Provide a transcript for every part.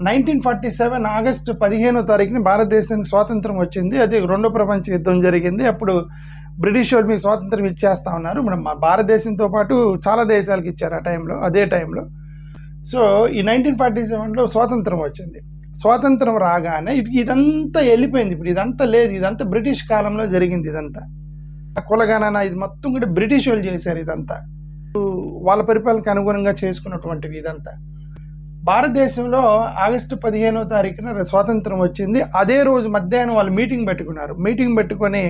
1947 August 15 భారతదేశానికి స్వాతంత్రం వచ్చింది. అది రెండో ప్రపంచ యుద్ధం జరిగింది. అప్పుడు బ్రిటిష్ వాళ్ళు మీకు స్వాతంత్రం ఇచ్చేస్తా ఉన్నారు. మనం మా భారతదేశంతో పాటు చాలా దేశాలకు ఇచ్చారు ఆ టైంలో, అదే టైంలో. సో ఈ 1947లో స్వాతంత్రం వచ్చింది. స్వాతంత్రం రాగానే ఇదంతా వెళ్ళిపోయింది. ఇప్పుడు ఇదంతా లేదు, ఇదంతా బ్రిటిష్ కాలంలో జరిగింది. ఇదంతా కులగణన ఇది మొత్తం కూడా బ్రిటిష్ వాళ్ళు చేశారు. ఇదంతా వాళ్ళ పరిపాలనకు అనుగుణంగా చేసుకున్నటువంటివి. ఇదంతా భారతదేశంలో ఆగస్టు 15 స్వాతంత్రం వచ్చింది. అదే రోజు మధ్యాహ్నం వాళ్ళు మీటింగ్ పెట్టుకున్నారు. మీటింగ్ పెట్టుకొని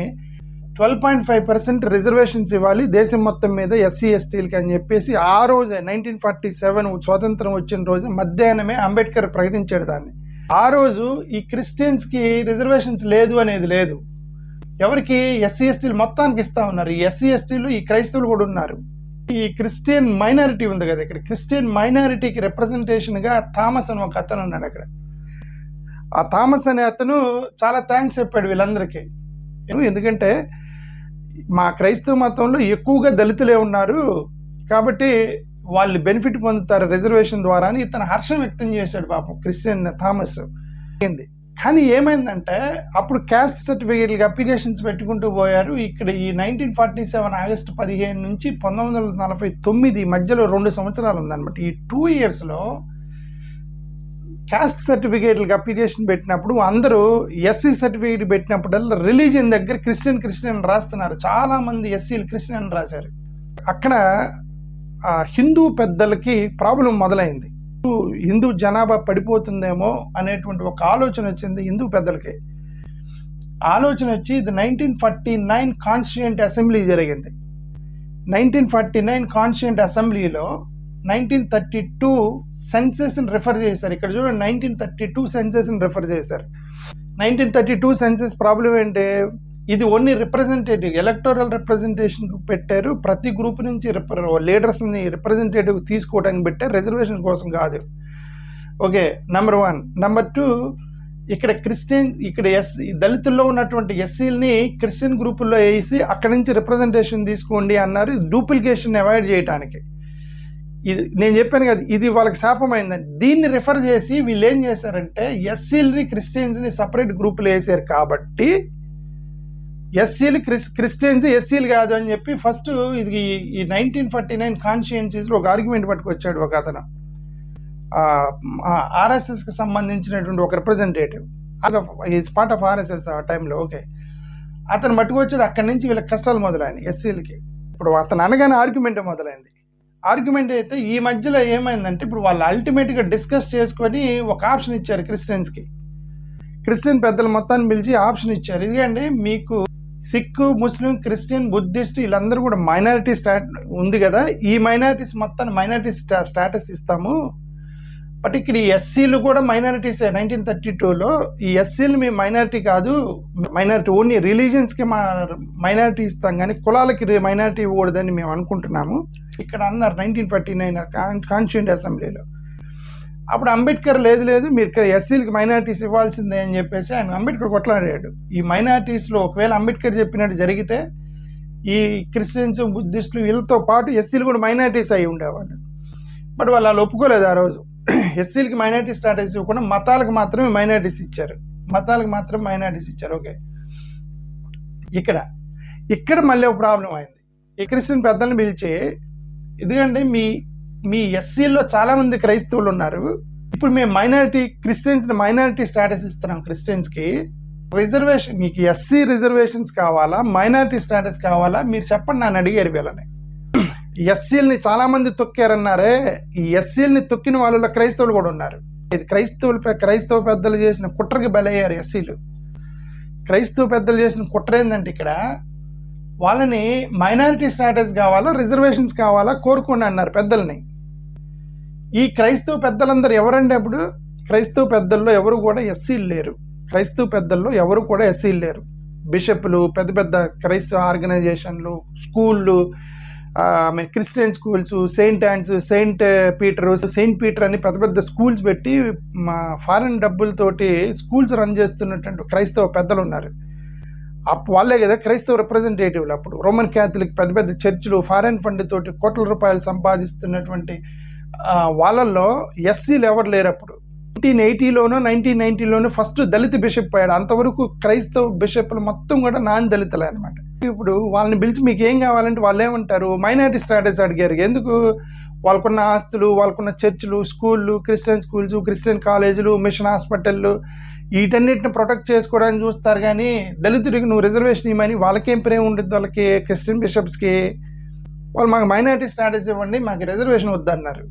12.5% రిజర్వేషన్స్ ఇవ్వాలి దేశం మొత్తం మీద ఎస్సీ ఎస్టీలకి అని చెప్పేసి ఆ రోజే 1947 స్వాతంత్రం వచ్చిన రోజు మధ్యాహ్నమే అంబేద్కర్ ప్రకటించాడు దాన్ని. ఆ రోజు ఈ క్రిస్టియన్స్కి రిజర్వేషన్స్ లేదు అనేది లేదు. ఎవరికి? ఎస్సీ ఎస్టీలు మొత్తానికి ఇస్తా ఉన్నారు. ఈ ఎస్సీ ఎస్టీలు ఈ క్రైస్తవులు కూడా ఉన్నారు. ఈ క్రిస్టియన్ మైనారిటీ ఉంది కదా, ఇక్కడ క్రిస్టియన్ మైనారిటీకి రిప్రజెంటేషన్గా థామస్ అని ఒక అతను ఉన్నాడు అక్కడ. ఆ థామస్ అనే అతను చాలా థ్యాంక్స్ చెప్పాడు వీళ్ళందరికీ. ఎందుకంటే మా క్రైస్తవ మతంలో ఎక్కువగా దళితులే ఉన్నారు కాబట్టి వాళ్ళు బెనిఫిట్ పొందుతారు రిజర్వేషన్ ద్వారా అని ఇతను హర్షం వ్యక్తం చేశాడు పాపం క్రిస్టియన్ థామస్. కానీ ఏమైందంటే అప్పుడు క్యాస్ట్ సర్టిఫికేట్లకి అప్లికేషన్స్ పెట్టుకుంటూ పోయారు. ఇక్కడ ఈ 1947 ఆగస్టు 15 నుంచి 1949 మధ్యలో 2 సంవత్సరాలు ఉందన్నమాట. ఈ 2 ఇయర్స్లో క్యాస్ట్ సర్టిఫికేట్లకి అప్లికేషన్ పెట్టినప్పుడు అందరూ ఎస్సీ సర్టిఫికేట్ పెట్టినప్పుడల్లా రిలీజియన్ దగ్గర క్రిస్టియన్ రాస్తున్నారు. చాలామంది ఎస్సీలు క్రిస్టియన్ రాశారు. అక్కడ హిందూ పెద్దలకి ప్రాబ్లం మొదలైంది. హిందూ జనాభా పడిపోతుందేమో అనేటువంటి ఒక ఆలోచన వచ్చింది హిందూ పెద్దలకి. ఆలోచన వచ్చి ఇది 1949 కాన్స్టిట్యూయెంట్ అసెంబ్లీ జరిగింది. 1949 కాన్స్టిట్యూయెంట్ అసెంబ్లీలో 1932 సెన్సెస్ని రిఫర్ చేశారు. ఇక్కడ చూడండి 1932 సెన్సెస్ని రిఫర్ చేశారు. 1932 సెన్సెస్ ప్రాబ్లం ఏంటి? ఇది ఓన్లీ రిప్రజెంటేటివ్ ఎలక్టోరల్ రిప్రజెంటేషన్ పెట్టారు. ప్రతి గ్రూప్ నుంచి లీడర్స్ని రిప్రజెంటేటివ్ తీసుకోవడానికి పెట్టారు, రిజర్వేషన్ కోసం కాదు. Okay, number 1. నెంబర్ 2, ఇక్కడ దళితుల్లో ఉన్నటువంటి ఎస్సీలని క్రిస్టియన్ గ్రూపుల్లో వేసి అక్కడి నుంచి రిప్రజెంటేషన్ తీసుకోండి అన్నారు, డూప్లికేషన్ అవాయిడ్ చేయడానికి. నేను చెప్పాను కదా, ఇది వాళ్ళకి శాపమైందని. దీన్ని రిఫర్ చేసి వీళ్ళు ఏం చేశారంటే ఎస్సీలని క్రిస్టియన్స్ని సపరేట్ గ్రూపులు వేసారు కాబట్టి ఎస్సీలు క్రిస్టియన్స్ ఎస్సీలు కాదు అని చెప్పి ఫస్ట్ ఇది ఈ 1949 కాన్స్టిట్యుయెన్సీస్లో ఒక ఆర్గ్యుమెంట్ పట్టుకొచ్చాడు ఒక అతను. ఆర్ఎస్ఎస్కి సంబంధించినటువంటి ఒక representative, is part of RSS ఆ టైంలో. ఓకే, అతను పట్టుకొచ్చాడు. అక్కడి నుంచి వీళ్ళకి కష్టాలు మొదలైనవి ఎస్సీలకి. ఇప్పుడు అతను అనగానే ఆర్గ్యుమెంట్ మొదలైంది. ఆర్గ్యుమెంట్ అయితే ఈ మధ్యలో ఏమైందంటే ఇప్పుడు వాళ్ళు అల్టిమేట్గా డిస్కస్ చేసుకొని ఒక ఆప్షన్ ఇచ్చారు క్రిస్టియన్స్కి. క్రిస్టియన్ పెద్దలు మొత్తాన్ని పిలిచి ఆప్షన్ ఇచ్చారు. ఇదిగండి, మీకు సిక్కు, ముస్లిం, క్రిస్టియన్, బుద్ధిస్ట్ వీళ్ళందరూ కూడా మైనారిటీ ఉంది కదా, ఈ మైనారిటీస్ మొత్తాన్ని మైనారిటీ స్టాటస్ ఇస్తాము. బట్ ఇక్కడ ఈ ఎస్సీలు కూడా మైనారిటీసే. 1932లో ఈ ఎస్సీలు మీ మైనారిటీ కాదు, మైనారిటీ ఓన్లీ రిలీజియన్స్కి మైనారిటీ ఇస్తాం కానీ కులాలకి మైనారిటీ ఇవ్వకూడదని మేము అనుకుంటున్నాము ఇక్కడ అన్నారు 1949 కాన్స్టిట్యూయెంట్ అసెంబ్లీలో. అప్పుడు అంబేద్కర్ లేదు మీరు ఎస్సీలకి మైనారిటీస్ ఇవ్వాల్సిందే అని చెప్పేసి అంబేద్కర్ కొట్లాడాడు. ఈ మైనారిటీస్లో ఒకవేళ అంబేద్కర్ చెప్పినట్టు జరిగితే ఈ క్రిస్టియన్స్, బుద్ధిస్టులు వీళ్ళతో పాటు ఎస్సీలు కూడా మైనారిటీస్ అయి ఉండేవాళ్ళు. బట్ వాళ్ళు ఒప్పుకోలేదు ఆ రోజు. ఎస్సీలకి మైనారిటీ స్టాటస్ ఇవ్వకుండా మతాలకు మాత్రమే మైనారిటీస్ ఇచ్చారు. ఓకే, ఇక్కడ మళ్ళీ ఒక ప్రాబ్లం అయింది. ఈ క్రిస్టియన్ పెద్దల్ని పిలిచి, ఎందుకంటే మీ ఎస్సీల్లో చాలామంది క్రైస్తవులు ఉన్నారు, ఇప్పుడు మేము క్రిస్టియన్స్ని మైనారిటీ స్టాటస్ ఇస్తున్నాం. క్రిస్టియన్స్కి రిజర్వేషన్, మీకు ఎస్సీ రిజర్వేషన్స్ కావాలా, మైనారిటీ స్టాటస్ కావాలా, మీరు చెప్పండి నన్ను అడిగారు వీళ్ళని. ఎస్సీలని చాలామంది తొక్కారన్నారే, ఈ ఎస్సీలని తొక్కిన వాళ్ళలో క్రైస్తవులు కూడా ఉన్నారు. ఇది క్రైస్తవ పెద్దలు చేసిన కుట్రకి బలయ్యారు ఎస్సీలు. క్రైస్తవ పెద్దలు చేసిన కుట్ర ఏంటంటే ఇక్కడ వాళ్ళని మైనారిటీ స్టాటస్ కావాలా, రిజర్వేషన్స్ కావాలా కోరుకోండి అన్నారు పెద్దల్ని. ఈ క్రైస్తవ పెద్దలందరూ ఎవరంటే అప్పుడు క్రైస్తవ పెద్దల్లో ఎవరు కూడా ఎస్సీలు లేరు. బిషప్లు, పెద్ద పెద్ద క్రైస్తవ ఆర్గనైజేషన్లు, స్కూళ్ళు, Christian schools, Saint yawns, Saint Peter అని పెద్ద పెద్ద స్కూల్స్ పెట్టి ఫారెన్ డబ్బులతోటి స్కూల్స్ రన్ చేస్తున్నటువంటి క్రైస్తవ పెద్దలు ఉన్నారు. వాళ్ళే కదా క్రైస్తవ రిప్రజెంటేటివ్లు. అప్పుడు రోమన్ క్యాథలిక్ పెద్ద పెద్ద చర్చిలు ఫారెన్ ఫండ్ తోటి కోట్ల రూపాయలు సంపాదిస్తున్నటువంటి వాళ్ళల్లో ఎస్సీలు ఎవరు లేరు. అప్పుడు 1980లోనో 1990లోనో ఫస్ట్ దళిత బిషప్ పోయాడు. అంతవరకు క్రైస్తవ బిషప్లు మొత్తం కూడా నాన్ దళితులే అనమాట. ఇప్పుడు వాళ్ళని పిలిచి మీకు ఏం కావాలంటే వాళ్ళు ఏమంటారు, మైనారిటీ స్టాటస్ అడిగారు. ఎందుకు? వాళ్ళకున్న ఆస్తులు, వాళ్ళకున్న చర్చిలు, స్కూళ్ళు, క్రిస్టియన్ స్కూల్స్, క్రిస్టియన్ కాలేజీలు, మిషన్ హాస్పిటళ్ళు, వీటన్నిటిని ప్రొటెక్ట్ చేసుకోవడానికి చూస్తారు. కానీ దళితుడికి నువ్వు రిజర్వేషన్ ఇవ్వమని వాళ్ళకేం ప్రేమ ఉంటుంది? వాళ్ళకి క్రిస్టియన్ బిషప్స్కి వాళ్ళు మాకు మైనారిటీ స్టాటస్ ఇవ్వండి, మాకు రిజర్వేషన్ వద్దన్నారు.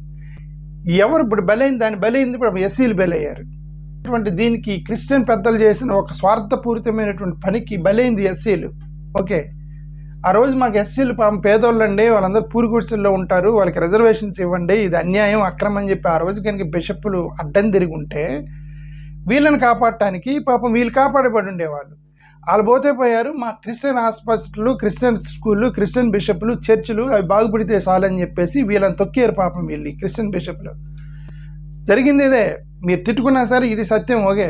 ఎవరు ఇప్పుడు బలైంది? దాన్ని బలైంది ఇప్పుడు ఎస్సీలు బలయ్యారు. అటువంటి దీనికి క్రిస్టియన్ పెద్దలు చేసిన ఒక స్వార్థపూరితమైనటువంటి పనికి బలైంది ఎస్సీలు. ఓకే, ఆ రోజు మాకు ఎస్సీలు పాపం పేదోళ్ళండి, వాళ్ళందరూ పూరి గుడిసెల్లో ఉంటారు, వాళ్ళకి రిజర్వేషన్స్ ఇవ్వండి, ఇది అన్యాయం, అక్రమం అని చెప్పి ఆ రోజు కనుక బిషప్పులు అడ్డం తిరిగి ఉంటే వీళ్ళని కాపాడటానికి పాపం వీళ్ళు కాపాడబడి ఉండేవాళ్ళు. వాళ్ళు పోతే పోయారు. మా క్రిస్టియన్ హాస్పిటల్, క్రిస్టియన్ స్కూళ్ళు, క్రిస్టియన్ బిషప్లు, చర్చిలు అవి బాగుపడితే చాలని చెప్పేసి వీళ్ళని తొక్కారు పాపం వీళ్ళు క్రిస్టియన్ బిషప్లు. జరిగింది ఇదే. మీరు తిట్టుకున్నా సరే ఇది సత్యం. ఓకే,